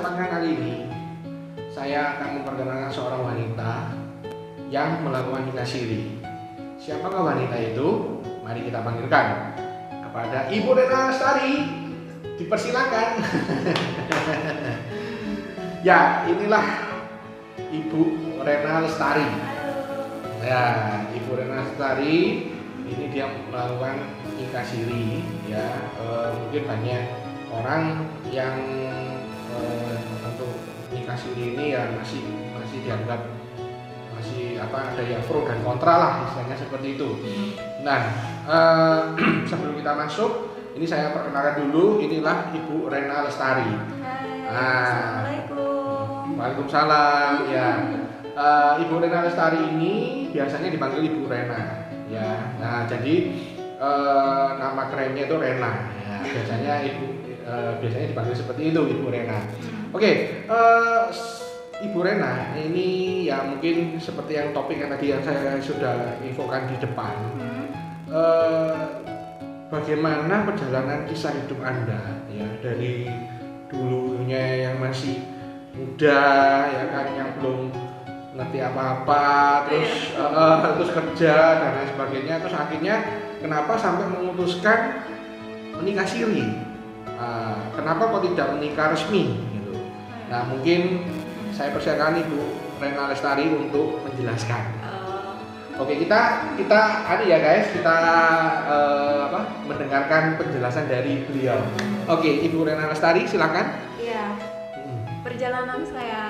kesempatan kali ini saya akan memperkenalkan seorang wanita yang melakukan nikah siri. Siapakah wanita itu? Mari kita panggilkan kepada Ibu Rena Lestari. Dipersilakan. Ya, inilah Ibu Rena Lestari. Ya, Ibu Rena Lestari ini dia melakukan nikah siri. Ya, mungkin banyak orang yang untuk nikah siri ini ya masih dianggap ada yang pro dan kontra lah, istilahnya seperti itu. Nah, sebelum kita masuk, ini saya perkenalkan dulu, inilah Ibu Rena Lestari. Assalamualaikum. Waalaikumsalam. Ya, Ibu Rena Lestari ini biasanya dipanggil Ibu Rena. Ya, nah jadi nama kerennya itu Rena. Ya, biasanya dipanggil seperti itu, Ibu Rena. Oke, Ibu Rena ini ya mungkin seperti yang topik yang tadi yang saya sudah infokan di depan. Bagaimana perjalanan kisah hidup Anda ya dari dulunya yang masih muda ya kan, yang belum ngerti apa-apa, terus kerja dan lain sebagainya, terus akhirnya kenapa sampai memutuskan menikah siri? Kenapa kok tidak menikah resmi gitu? Nah, mungkin saya persilakan Ibu Rena Lestari untuk menjelaskan. Oke, kita ya guys, kita mendengarkan penjelasan dari beliau. Oke, Ibu Rena Lestari silakan. Iya. Perjalanan saya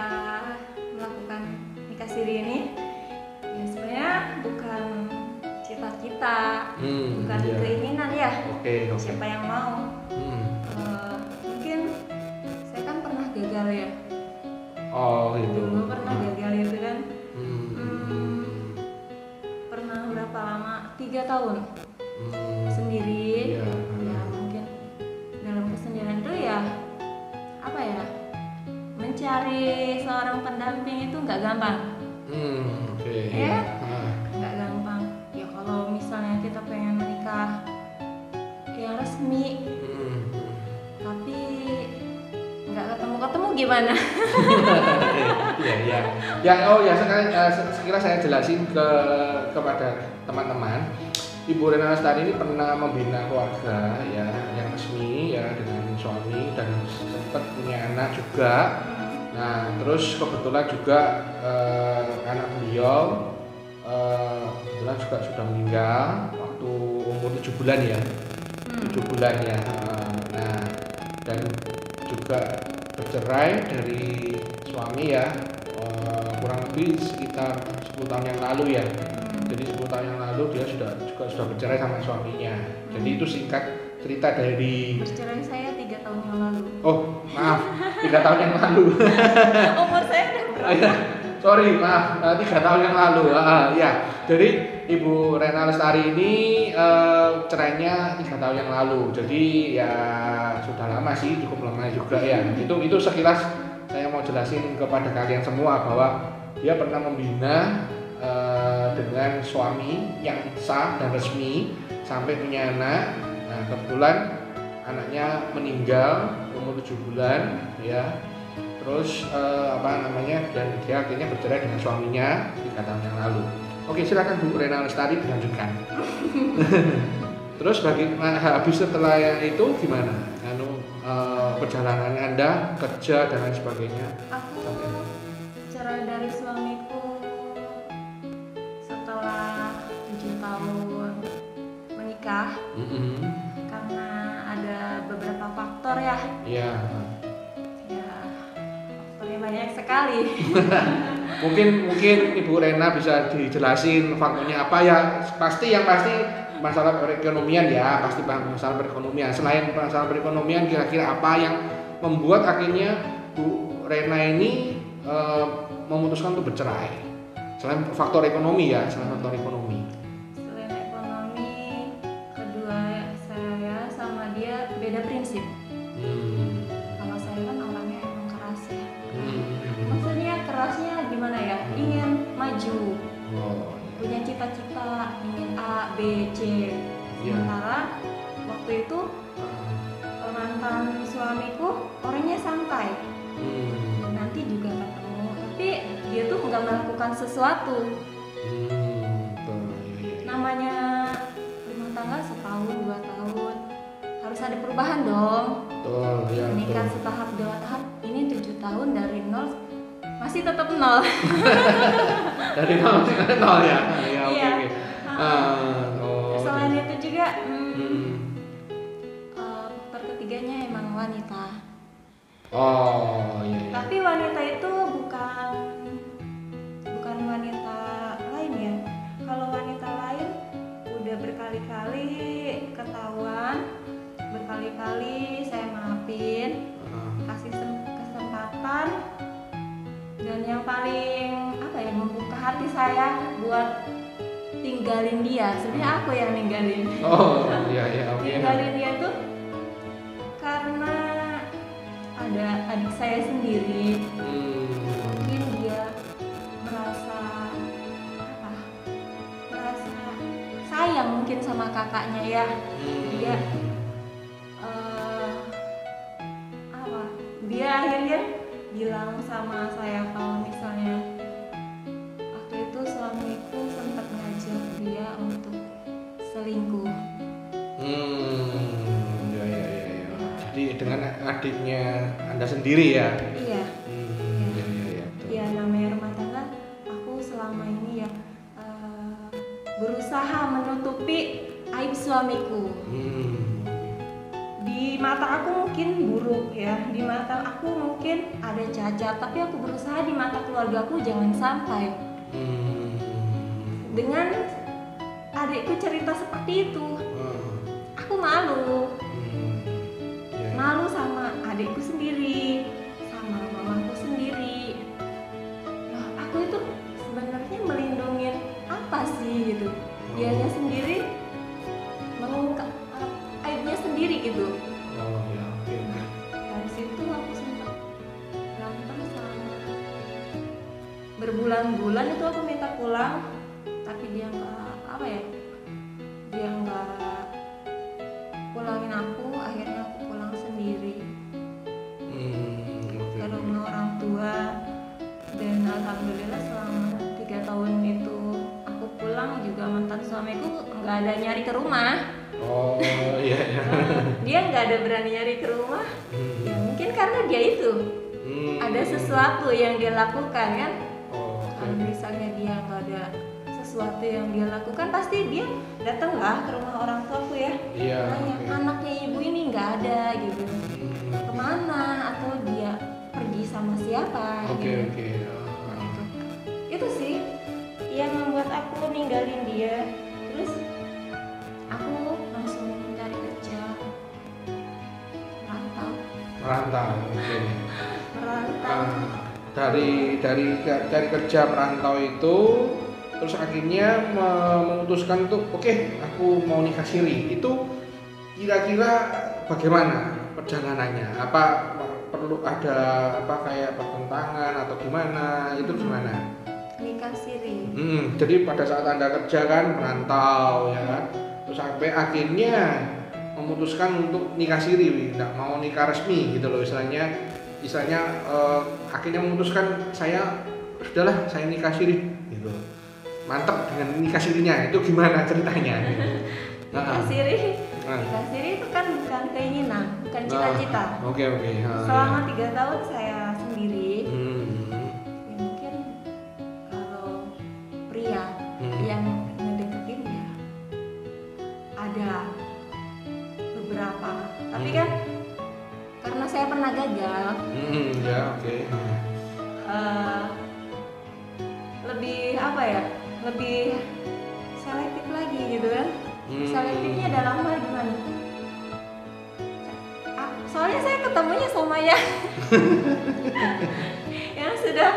melakukan nikah siri ini ya sebenarnya bukan cita-cita, bukan keinginan ya. Oke. Siapa yang mau? Mungkin saya kan pernah gagal ya. Oh gitu. Dulu pernah gagal itu kan. Pernah berapa lama? 3 tahun sendiri. Ya, mungkin dalam kesendirian itu ya apa ya, mencari seorang pendamping itu nggak gampang. Oke. Ya, nggak gampang. Ya kalau misalnya kita pengen menikah yang resmi, tapi nggak ketemu gimana? Ya, sekira saya jelasin kepada teman-teman. Ibu Rena Lestari ini pernah membina keluarga ya yang resmi ya dengan suami dan sempat punya anak juga. Nah, terus kebetulan juga anak beliau kebetulan juga sudah meninggal waktu umur 7 bulan ya. 7 bulan ya. Nah, dan juga bercerai dari suami ya, kurang lebih sekitar 10 tahun yang lalu ya. Jadi 10 tahun yang lalu dia sudah bercerai sama suaminya. Jadi itu singkat cerita dari bercerai saya 3 tahun yang lalu. Oh maaf, 3 tahun yang lalu. Umur saya udah berapa? Ya, sorry maaf, 3 tahun yang lalu. Ya, jadi Ibu Rena Lestari ini cerainya 3 tahun yang lalu. Jadi ya sudah lama sih, cukup lama juga ya. Itu sekilas saya mau jelasin kepada kalian semua bahwa dia pernah membina dengan suami yang sah dan resmi sampai punya anak. Nah, kebetulan anaknya meninggal umur 7 bulan ya. Terus dan dia akhirnya bercerai dengan suaminya 3 tahun yang lalu. Oke, silakan Bu Rena Lestari dilanjutkan. Terus habis setelah itu gimana? Perjalanan Anda kerja dan lain sebagainya? Aku cerai dari suamiku setelah 7 tahun menikah. Karena ada beberapa faktor ya. Iya. Ya, faktornya banyak sekali. mungkin Ibu Rena bisa dijelasin faktornya apa ya? Pasti masalah perekonomian ya, pasti masalah perekonomian. Selain masalah perekonomian, kira-kira apa yang membuat akhirnya Bu Rena ini memutuskan untuk bercerai? Selain faktor ekonomi ya, Selain ekonomi, kedua saya sama dia beda prinsip. Kalau saya kan orangnya emang keras ya. Maksudnya kerasnya gimana ya? Ingin maju. Punya cita-cita, ingin A, B, C. Sementara waktu itu mantan suamiku orangnya santai. nanti juga ketemu, tapi dia tuh nggak melakukan sesuatu. Namanya rumah tangga setahun 2 tahun harus ada perubahan dong. Menikah setahap 2 tahap, ini 7 tahun dari nol masih tetap nol. Dari nol masih nol ya. Iya. Selain itu juga faktor ketiganya emang wanita. Tapi wanita itu bukan wanita lain ya. Kalau wanita lain udah berkali-kali ketahuan, berkali-kali saya maafin, kasih kesempatan, dan yang paling membuka hati saya buat tinggalin dia. Sebenarnya aku yang ninggalin. Tinggalin dia tuh karena ada adik saya sendiri. Mungkin dia merasa sayang mungkin sama kakaknya ya. Dia akhirnya bilang sama saya kalau misalnya waktu itu suamiku sempat ngajak dia untuk selingkuh. Jadi dengan adiknya Anda sendiri ya? Iya. Ya namanya rumah tangga, aku selama ini ya berusaha menutupi aib suamiku. Di mata aku mungkin buruk ya, di mata aku mungkin ada cacat, tapi aku berusaha di mata keluargaku jangan sampai. Dengan adikku cerita seperti itu, aku malu. Malu sama adikku sendiri, sama mamaku sendiri. Nah, aku itu sebenarnya melindungi apa sih gitu? Dianya sendiri mengungkap aibnya sendiri gitu. Dari situ aku sempat berantem sama berbulan-bulan itu aku minta pulang, tapi dia nggak pulangin aku. Akhirnya aku pulang sendiri ke rumah orang tua, dan alhamdulillah selama 3 tahun itu aku pulang juga mantan suamiku nggak ada nyari ke rumah. Dia nggak ada berani nyari ke rumah. Ya mungkin karena dia itu ada sesuatu yang dia lakukan kan. Kalau misalnya dia nggak ada sesuatu yang dia lakukan, pasti dia datanglah ke rumah orang tuaku ya. Nanya, anaknya ibu ini nggak ada gitu, kemana, atau dia pergi sama siapa. Itu sih yang membuat aku ninggalin dia. Terus aku langsung cari kerja, merantau. Dari cari kerja merantau itu, terus akhirnya memutuskan untuk aku mau nikah siri. Itu kira-kira bagaimana perjalanannya? Apa perlu ada kayak pertentangan atau gimana? Itu gimana? Nikah siri. Jadi pada saat Anda kerja kan merantau ya kan, terus sampai akhirnya memutuskan untuk nikah siri, tidak mau nikah resmi gitu loh istilahnya akhirnya memutuskan sudahlah saya nikah siri gitu. Mantap dengan nikah sirinya, itu gimana ceritanya? Nikah siri itu kan bukan keinginan, bukan cita-cita. Selama 3 tahun saya sendiri. Ya mungkin kalau pria yang ngedeketin ya ada beberapa, tapi kan karena saya pernah gagal. Lebih selektif lagi gitu kan. Selektifnya dalam hal gimana? Soalnya saya ketemunya sama yang sudah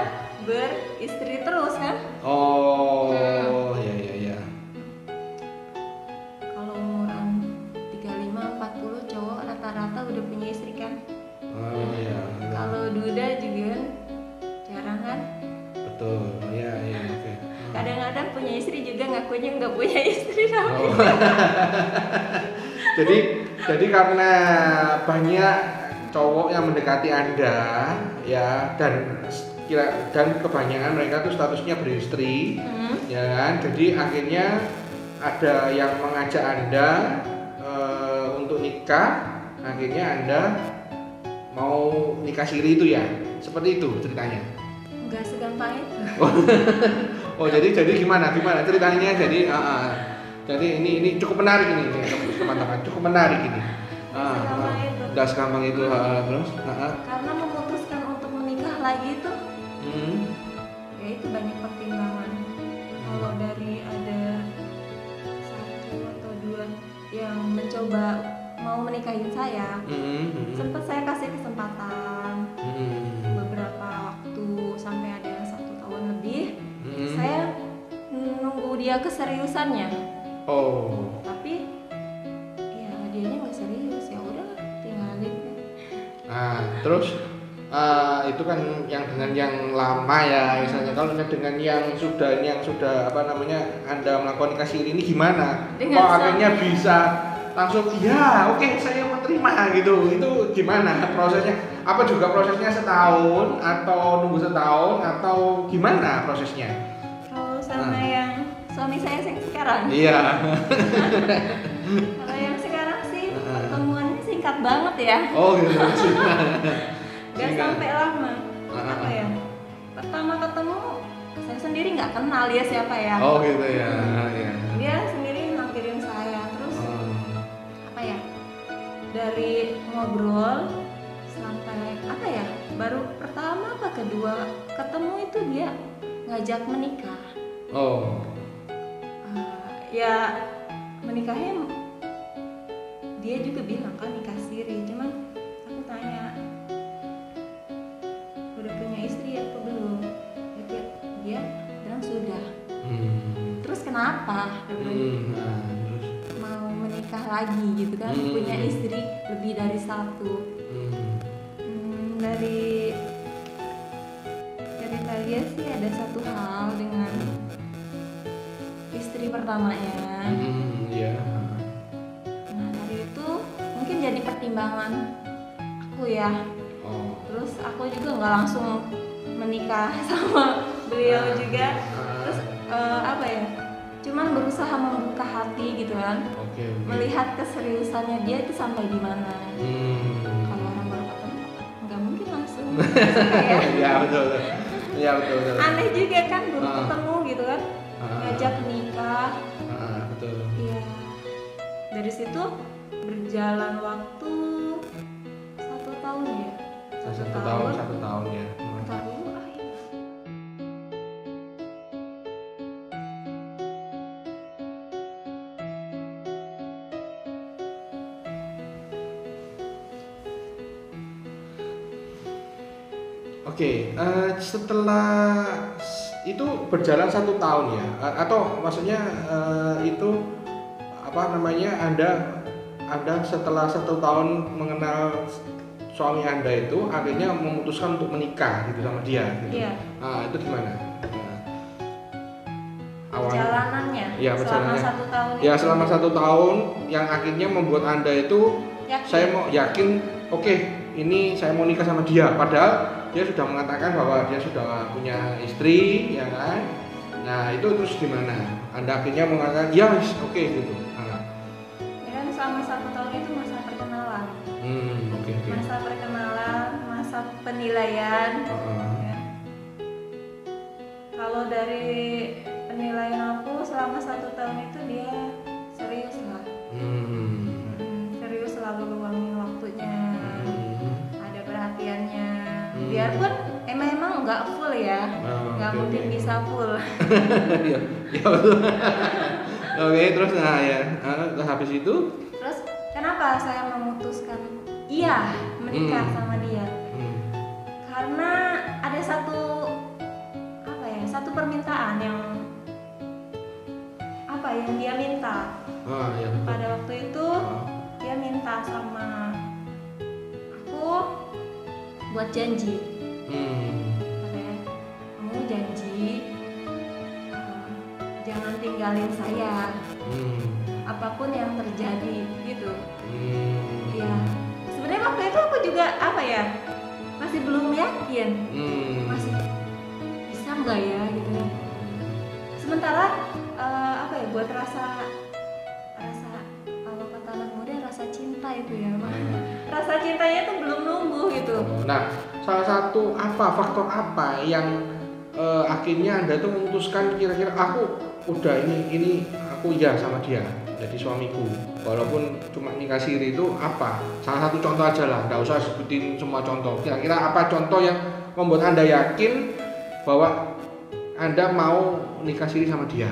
beristri terus kan. Kalau umuran 35-40 cowok rata-rata udah punya istri kan. Kalau duda juga jarang kan. Betul. Kadang-kadang punya istri juga ngakunya nggak punya istri jadi karena banyak cowok yang mendekati Anda ya, dan kebanyakan mereka tuh statusnya beristri, ya kan? Jadi akhirnya ada yang mengajak Anda untuk nikah, akhirnya Anda mau nikah siri itu ya, seperti itu ceritanya. Enggak segampang itu. Oh jadi gimana ceritanya? Jadi ini cukup menarik ini teman-teman, cukup menarik ini. Enggak segampang itu. Terus? Karena memutuskan untuk menikah lagi itu, ya itu banyak pertimbangan. Kalau dari ada 1 atau 2 yang mencoba mau menikahin saya, sempat saya kasih kesempatan beberapa waktu sampai ada yang 1 tahun lebih. Saya nunggu dia keseriusannya. Tapi ya dianya nggak serius, ya udah tinggalin. Terus itu kan yang dengan yang lama ya, misalnya kalau dengan yang sudah apa namanya Anda melakukan nikah siri ini gimana? Akhirnya bisa langsung oke, saya menerima gitu. Itu gimana prosesnya? Apa juga prosesnya setahun atau nunggu setahun atau gimana prosesnya? Kalau sama yang suami saya sekarang. Iya. Kalau yang sekarang sih pertemuannya singkat banget ya. Oh gitu. Gak sampai lama. Apa ya? Pertama ketemu saya sendiri nggak kenal dia siapa ya. Oh gitu ya. Dia sendiri nampirin saya, terus apa ya? Dari ngobrol sampai apa ya? Baru pertama apa kedua ketemu itu dia ngajak menikah. Ya menikahnya dia juga bilang kan nikah siri, cuman aku tanya udah punya istri atau belum, dia bilang sudah. Terus kenapa? Mau menikah lagi gitu kan, punya istri lebih dari 1. Dari cerita dia sih ada 1 hal dengan istri pertamanya. Nah dari itu mungkin jadi pertimbangan aku ya. Terus aku juga nggak langsung menikah sama beliau juga. Terus apa ya? Cuman berusaha membuka hati gitu kan. Melihat keseriusannya dia itu sampai di mana. Kalau orang baru ketemu nggak mungkin langsung. Iya betul. Aneh juga kan baru ketemu gitu kan. Ngajak nikah. Betul. Iya. Dari situ berjalan waktu 1 tahun ya. 1 tahun ya. Oke, setelah itu berjalan 1 tahun ya, atau maksudnya itu apa namanya Anda setelah 1 tahun mengenal suami Anda itu akhirnya memutuskan untuk menikah gitu sama dia gitu. Iya. Itu gimana? Perjalanannya selama 1 tahun ya selama 1 tahun yang akhirnya membuat Anda itu saya mau yakin ini saya mau nikah sama dia, padahal dia sudah mengatakan bahwa dia sudah punya istri ya kan. Nah itu terus gimana Anda akhirnya mengatakan oke gitu. Ya kan selama 1 tahun itu masa perkenalan. Masa perkenalan, masa penilaian. Ya. Kalau dari penilaian aku selama 1 tahun itu dia serius lah. Serius selalu luangin waktunya, ada perhatiannya. Biarpun emang nggak full ya, nggak mungkin bisa full. Ya betul. Oke, terus terus habis itu? Terus kenapa saya memutuskan menikah sama dia? Karena ada satu permintaan yang dia minta. Pada waktu itu dia minta sama aku buat janji. Katanya, kamu janji jangan tinggalin saya apapun yang terjadi gitu. Ya sebenarnya waktu itu aku juga apa ya, masih belum yakin, masih bisa nggak ya gitu ya. Sementara apa ya, buat rasa kalau kata anak muda rasa cinta itu ya, rasa cintanya tuh belum numbuh gitu. Nah, salah satu faktor apa yang akhirnya Anda tuh memutuskan kira-kira aku udah ini aku ya sama dia jadi suamiku, walaupun cuma nikah siri, itu apa? Salah satu contoh aja lah, nggak usah sebutin semua contoh. Kira-kira apa contoh yang membuat Anda yakin bahwa Anda mau nikah siri sama dia?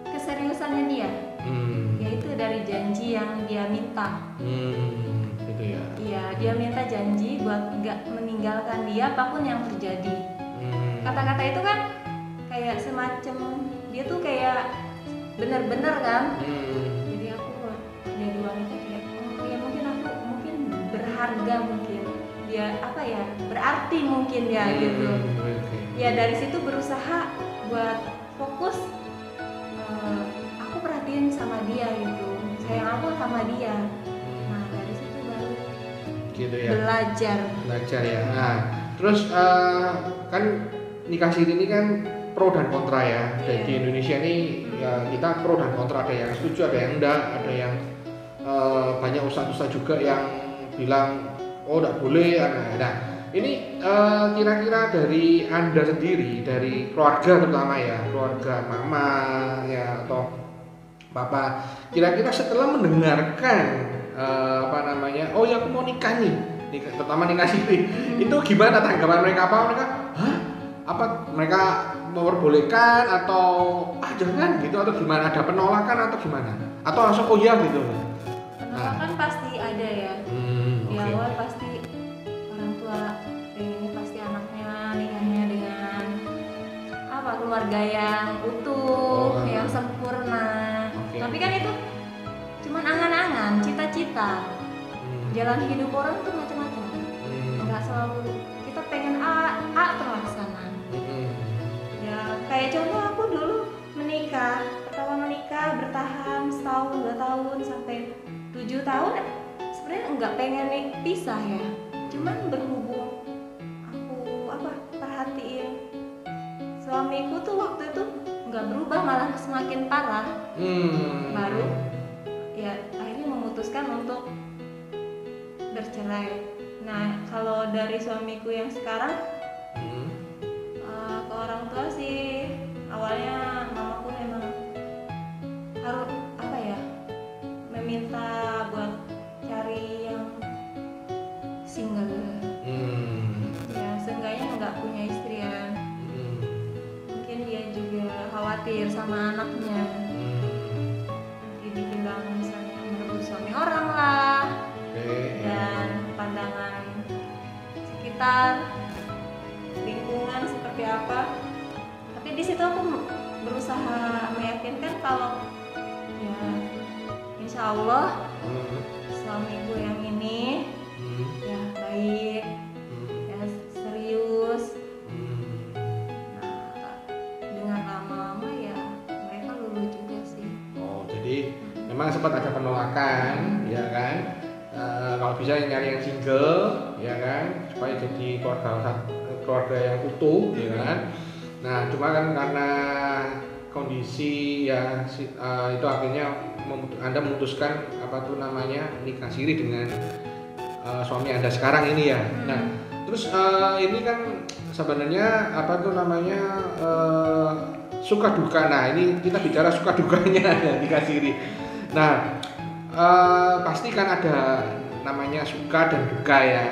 Keseriusannya dia, yaitu dari janji yang dia minta. Gitu ya. Iya, dia minta janji buat nggak meninggalkan dia apapun yang terjadi. Kata-kata itu kan kayak semacam dia tuh kayak bener-bener kan. Jadi aku jadi wanita kayak ya mungkin aku berharga, mungkin dia apa ya, berarti mungkin ya gitu. Ya dari situ berusaha buat fokus, aku perhatiin sama dia gitu, sayang aku sama dia. Nah dari situ baru gitu ya, belajar ya. Nah terus kan nikah siri ini kan pro dan kontra ya. Dan di Indonesia ini ya kita pro dan kontra, ada yang setuju, ada yang enggak, ada yang banyak ustadz juga yang bilang oh enggak boleh. Nah ini kira-kira dari Anda sendiri, dari keluarga terutama ya, keluarga mama ya atau papa, kira-kira setelah mendengarkan oh ya aku mau nikah nih, pertama nikah siri, itu gimana tanggapan mereka? Apa mereka hah? Apa mereka memperbolehkan atau jangan gitu, atau gimana, ada penolakan atau gimana, atau langsung oh ya gitu? Penolakan pasti ada ya. Di awal pasti orang tua ini pasti anaknya nikahnya dengan keluarga yang utuh, yang sempurna. Tapi kan itu cuman angan-angan, cita-cita. Jalan hidup orang tuh macam-macam. Enggak selalu kita pengen A terlaksana. Ya kayak contoh aku dulu pertama menikah bertahan setahun, 2 tahun sampai 7 tahun, sebenarnya enggak pengen pisah ya. Cuman berhubung aku perhatiin suamiku tuh waktu itu nggak berubah, malah semakin parah. Baru ya akhirnya memutuskan untuk bercerai. Nah kalau dari suamiku yang sekarang ke orang tua sih awalnya mamaku memang harus meminta buat cari yang single. Ya seenggaknya nggak punya istri ya. Mungkin dia juga khawatir sama anaknya. Dibilang misalnya merebut suami orang lah, dan pandangan sekitar, lingkungan seperti apa. Tapi di situ aku berusaha meyakinkan kalau ya insya Allah suamiku yang ini ya baik, ya serius. Nah dengan lama-lama ya mereka luluh juga sih. Oh jadi memang sempat ada penolakan ya kan, kalau bisa nyari yang single ya kan, supaya jadi keluarga yang utuh ya kan. Nah cuma kan karena kondisi ya itu akhirnya Anda memutuskan nikah siri dengan suami Anda sekarang ini ya. Nah terus ini kan sebenarnya suka duka. Nah ini kita bicara suka dukanya nikah siri. Nah pasti kan ada namanya suka dan duka ya.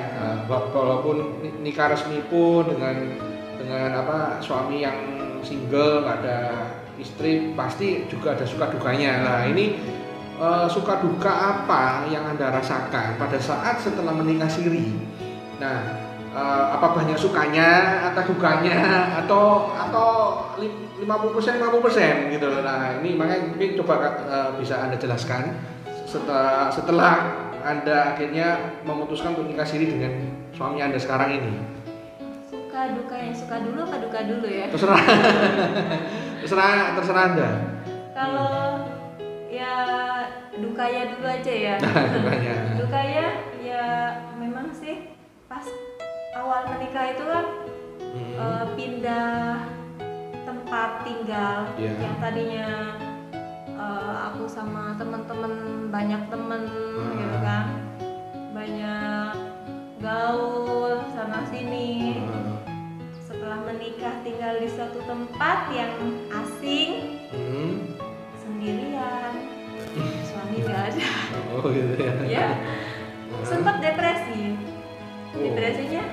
Walaupun nikah resmi pun dengan suami yang single, nggak ada istri, pasti juga ada suka dukanya. Nah ini suka duka apa yang Anda rasakan pada saat setelah menikah siri? Nah apa banyak sukanya atau dukanya atau 50% gitu. Nah ini makanya mungkin coba bisa Anda jelaskan setelah Anda akhirnya memutuskan untuk nikah siri dengan suami Anda sekarang ini. Suka duka yang suka dulu apa duka dulu ya? Terserah Anda. Kalau ya dukanya dulu aja ya. Dukanya. Dukanya Ya memang sih pas awal menikah itu kan pindah tempat tinggal yang tadinya aku sama teman-teman banyak temen gitu kan, banyak gaul sana sini. Setelah menikah tinggal di suatu tempat yang asing, sendirian, suami nggak ada. Oh gitu ya. Ya, sempat depresi. Depresinya,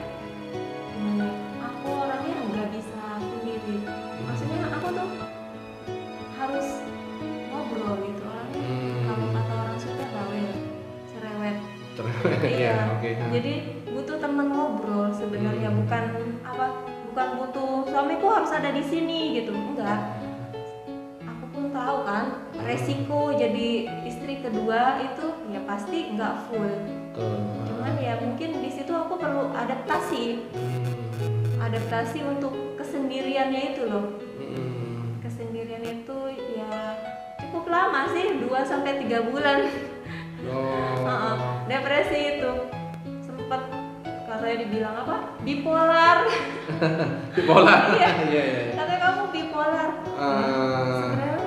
aku orangnya nggak bisa sendiri. Maksudnya aku tuh harus ngobrol gitu kan. Kalau kata orang Sunda bawel, cerewet. Iya. Jadi butuh teman ngobrol sebenarnya, bukan butuh suamiku harus ada di sini gitu, enggak. Aku pun tahu kan resiko jadi istri kedua itu ya pasti nggak full. Cuman ya mungkin di situ aku perlu adaptasi untuk kesendiriannya itu loh. Kesendirian itu ya cukup lama sih, 2-3 bulan. Depresi itu sempet katanya dibilang apa? Bipolar. Bipolar. Iya. Katanya kamu bipolar. Sebenarnya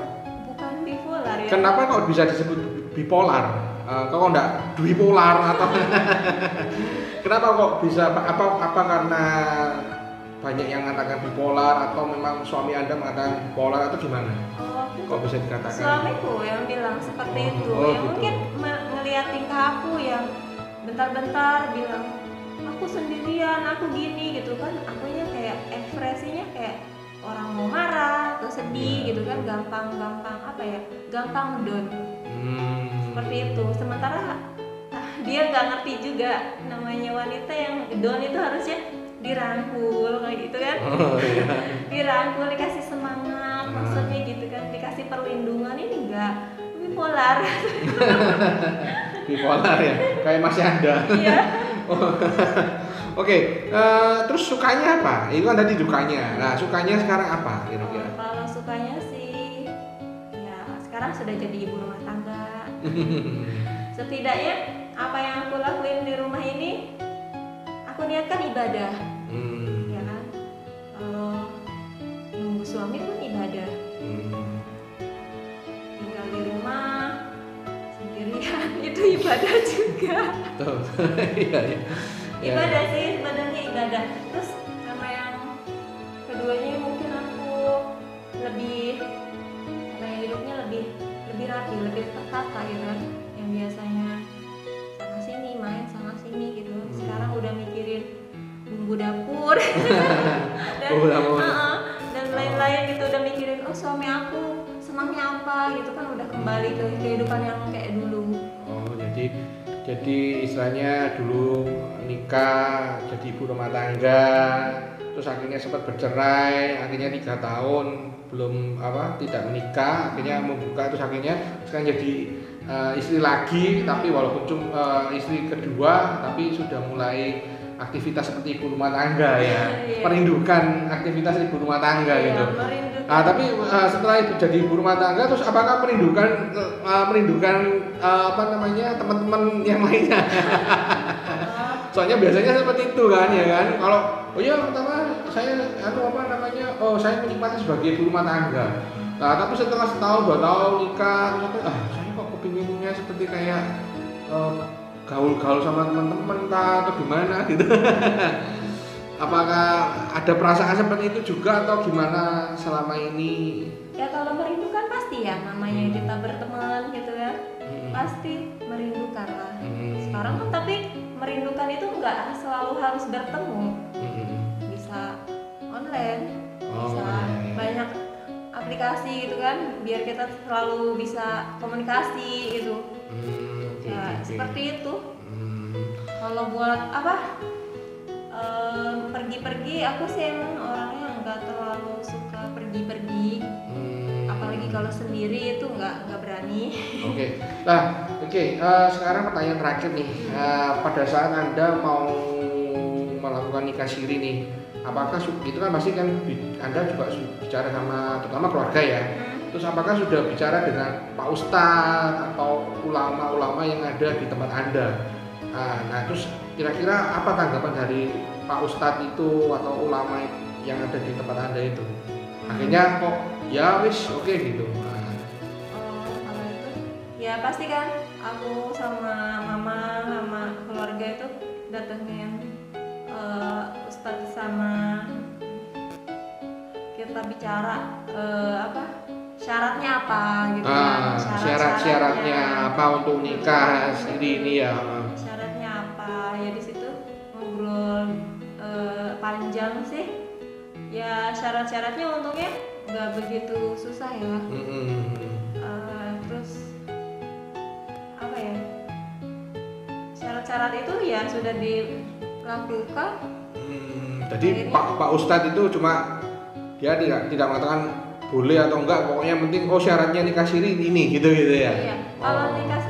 bukan bipolar ya. Kenapa kok bisa disebut bipolar? Kok enggak bipolar atau kenapa kok bisa apa karena banyak yang mengatakan bipolar atau memang suami Anda mengatakan bipolar atau gimana? Kok bisa dikatakan? Suamiku yang bilang seperti itu. Ya gitu. Mungkin ngelihat tingkah aku yang bentar-bentar bilang aku sendirian, aku gini gitu kan. Akunya kayak ekspresinya kayak orang mau marah atau sedih gitu kan, gampang down. Seperti itu. Sementara dia nggak ngerti juga namanya wanita yang down itu harusnya dirangkul kayak gitu kan. Dirangkul, dikasih semangat, maksudnya gitu kan, dikasih perlindungan. Ini enggak, bipolar. Bipolar ya, kayak masih Anda. Iya. Oke, terus sukanya apa? Itu kan tadi dukanya. Nah, sukanya sekarang apa kira-kira? Kalau sukanya sih, ya sekarang sudah jadi ibu rumah tangga. Setidaknya apa yang aku lakuin di rumah ini, aku niatkan ibadah. Ya kan? Kalau nunggu suami pun ibadah. Tinggal di rumah sendirian itu ibadah juga. Iya. Ibadah sih, sebenarnya ibadah. Terus sama yang keduanya mungkin aku lebih hidupnya lebih rapi, lebih tertata gitu kan. Yang biasanya sana sini main sana sini gitu, sekarang udah mikirin bumbu dapur dan lain-lain gitu, udah mikirin suami aku senangnya apa gitu kan, udah kembali ke kehidupan yang kayak dulu. Jadi istilahnya dulu nikah jadi ibu rumah tangga, terus akhirnya sempat bercerai, akhirnya 3 tahun belum tidak menikah, akhirnya membuka, terus akhirnya sekarang jadi istri lagi, tapi walaupun istri kedua tapi sudah mulai aktivitas seperti ibu rumah tangga ya. Merindukan aktivitas ibu rumah tangga gitu. Nah, tapi setelah itu jadi ibu rumah tangga, terus apakah merindukan teman-teman yang lainnya? Soalnya biasanya seperti itu kan ya kan. Kalau pertama saya saya menikmati sebagai ibu rumah tangga. Nah, tapi setelah setahun 2 tahun nikah, terus saya kok kepinginnya seperti kayak gaul-gaul sama teman-teman atau gimana gitu. Apakah ada perasaan seperti itu juga atau gimana selama ini? Ya kalau merindukan pasti ya, namanya kita berteman gitu ya, pasti merindukan lah. Sekarang kan tapi merindukan itu nggak selalu harus bertemu, bisa online, bisa banyak aplikasi gitu kan, biar kita selalu bisa komunikasi gitu. Seperti itu. Kalau buat pergi-pergi, aku sih emang orangnya nggak terlalu suka pergi-pergi, apalagi kalau sendiri itu nggak berani. Sekarang pertanyaan terakhir nih, pada saat Anda mau melakukan nikah siri nih, apakah itu kan pasti kan Anda juga bicara sama terutama keluarga ya, terus apakah sudah bicara dengan Pak Ustadz atau ulama-ulama yang ada di tempat Anda? Nah, terus kira-kira apa tanggapan dari Pak Ustadz itu atau ulama yang ada di tempat Anda itu? Akhirnya kok ya wis oke gitu. Oh, kalau itu ya pasti kan aku sama mama sama keluarga itu datengin Ustadz sama kita bicara syaratnya apa gitu kan. Syaratnya apa untuk nikah ini ya. Syaratnya apa ya, di situ ngobrol panjang sih. Ya syarat-syaratnya untungnya nggak begitu susah ya. Terus apa ya, syarat-syarat itu ya sudah dilakukan. Jadi Pak Ustadz itu cuma dia tidak mengatakan boleh atau enggak, pokoknya penting syaratnya nikah siri ini gitu ya. Iya. Kalau nikah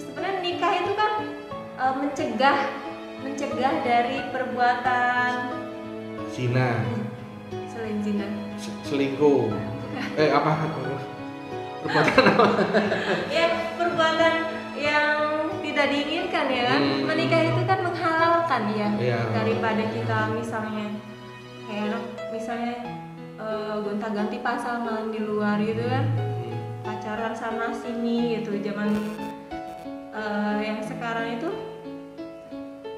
sebenarnya nikah itu kan mencegah dari perbuatan zina. Selain zina. Selingkuh. Apa? Perbuatan apa? Ya, perbuatan yang tidak diinginkan ya kan. Menikah itu kan menghalalkan ya. Daripada kita misalnya gonta-ganti pasangan di luar gitu kan. Pacaran sana sini gitu. Zaman yang sekarang itu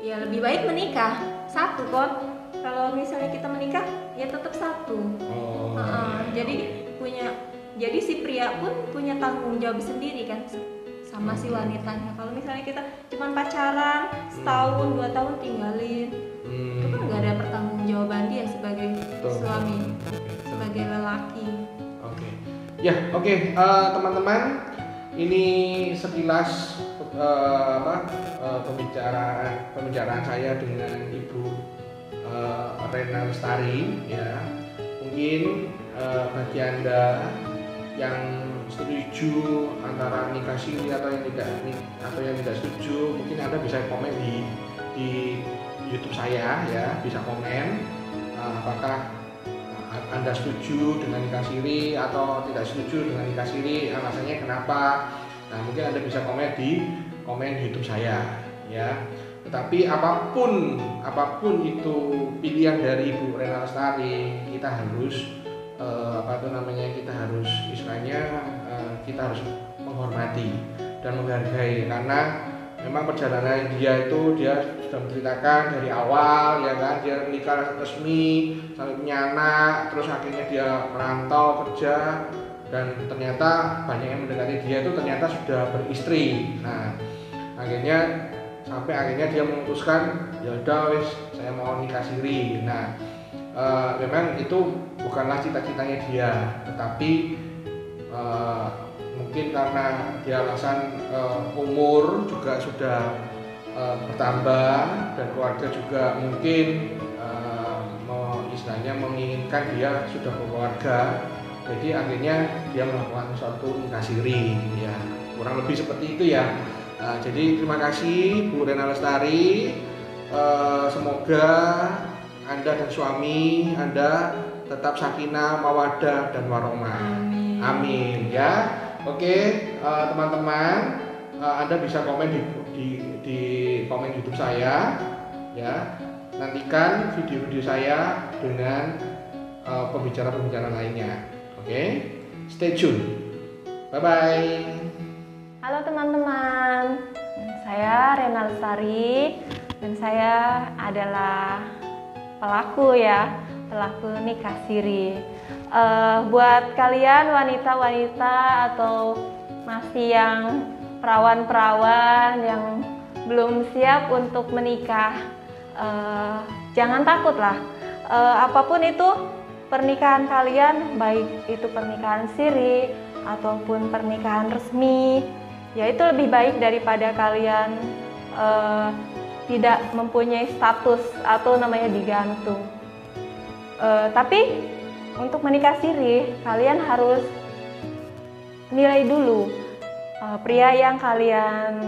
ya lebih baik menikah satu kok. Kalau misalnya kita menikah ya tetap satu. Jadi si pria pun punya tanggung jawab sendiri kan sama si wanitanya. Kalau misalnya kita cuma pacaran setahun 2 tahun tinggalin, itu kan nggak ada pertanggungjawaban dia sebagai suami, sebagai lelaki. Oke. Teman-teman, ini sekilas pembicaraan saya dengan Ibu Rena Lestari ya. Mungkin bagi Anda yang setuju antara nikah siri atau yang tidak setuju, mungkin Anda bisa komen di YouTube saya ya, bisa komen apakah Anda setuju dengan nikah siri atau tidak setuju dengan nikah siri, alasannya kenapa. Nah, mungkin Anda bisa komen di YouTube saya ya. Tetapi apapun itu pilihan dari Ibu Rena Lestari, kita harus kita harus menghormati dan menghargai, karena memang perjalanan dia sudah menceritakan dari awal ya kan, dia menikah resmi sampai punya anak, terus akhirnya dia merantau kerja dan ternyata banyak yang mendekati dia itu ternyata sudah beristri. Nah, akhirnya dia memutuskan ya udah wis saya mau nikah siri. Nah, memang itu bukanlah cita-citanya dia, tetapi mungkin karena dia alasan umur juga sudah bertambah dan keluarga juga mungkin istilahnya menginginkan dia sudah berkeluarga, jadi akhirnya dia melakukan suatu nikah siri ya, kurang lebih seperti itu ya. Jadi terima kasih Bu Rena Lestari, semoga Anda dan suami Anda tetap sakinah, mawaddah dan warohmah. Amin ya. Oke, teman-teman, Anda bisa komen di komen YouTube saya ya. Nantikan video-video saya dengan pembicara-pembicara lainnya. Oke, stay tune. Bye bye. Halo teman-teman, saya Rena Lestari dan saya adalah pelaku nikah siri. Buat kalian wanita-wanita atau masih yang perawan-perawan yang belum siap untuk menikah, jangan takutlah. Apapun itu pernikahan kalian, baik itu pernikahan siri ataupun pernikahan resmi, ya itu lebih baik daripada kalian tidak mempunyai status atau namanya digantung. Tapi untuk menikah siri, kalian harus nilai dulu pria yang kalian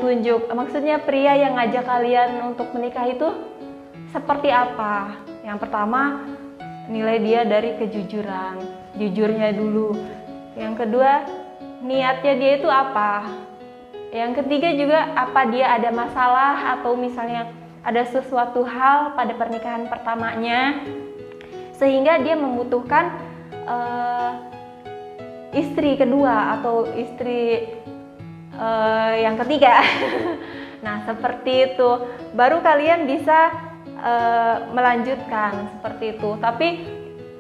tunjuk. Maksudnya pria yang ngajak kalian untuk menikah itu seperti apa. Yang pertama, nilai dia dari kejujuran, jujurnya dulu. Yang kedua, niatnya dia itu apa. Yang ketiga juga apa dia ada masalah atau misalnya ada sesuatu hal pada pernikahan pertamanya sehingga dia membutuhkan istri kedua atau istri yang ketiga. Nah, seperti itu baru kalian bisa melanjutkan seperti itu. Tapi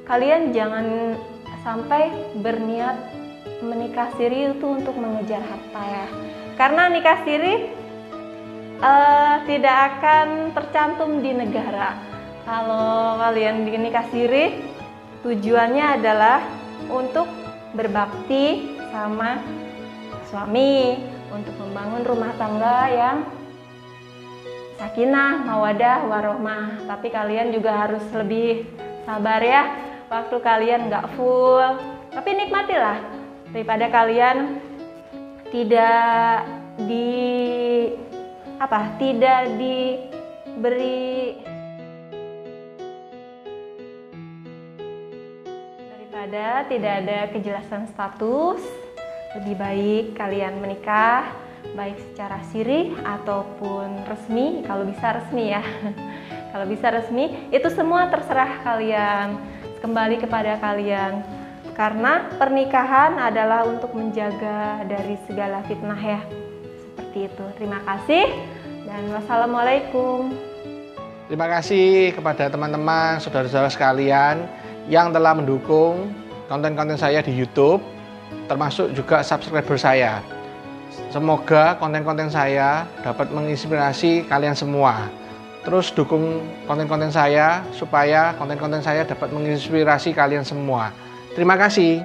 kalian jangan sampai berniat menikah siri itu untuk mengejar harta ya. Karena nikah siri tidak akan tercantum di negara. Kalau kalian nikah siri, tujuannya adalah untuk berbakti sama suami, untuk membangun rumah tangga yang sakinah, mawadah, warohmah. Tapi kalian juga harus lebih sabar ya. Waktu kalian nggak full, tapi nikmatilah daripada kalian tidak diberi, daripada tidak ada kejelasan status. Lebih baik kalian menikah baik secara siri ataupun resmi. Kalau bisa resmi ya. Kalau bisa resmi, itu semua terserah kalian, kembali kepada kalian. Karena pernikahan adalah untuk menjaga dari segala fitnah ya. Seperti itu. Terima kasih dan wassalamualaikum. Terima kasih kepada teman-teman, saudara-saudara sekalian yang telah mendukung konten-konten saya di YouTube, termasuk juga subscriber saya. Semoga konten-konten saya dapat menginspirasi kalian semua. Terus dukung konten-konten saya supaya konten-konten saya dapat menginspirasi kalian semua. Terima kasih.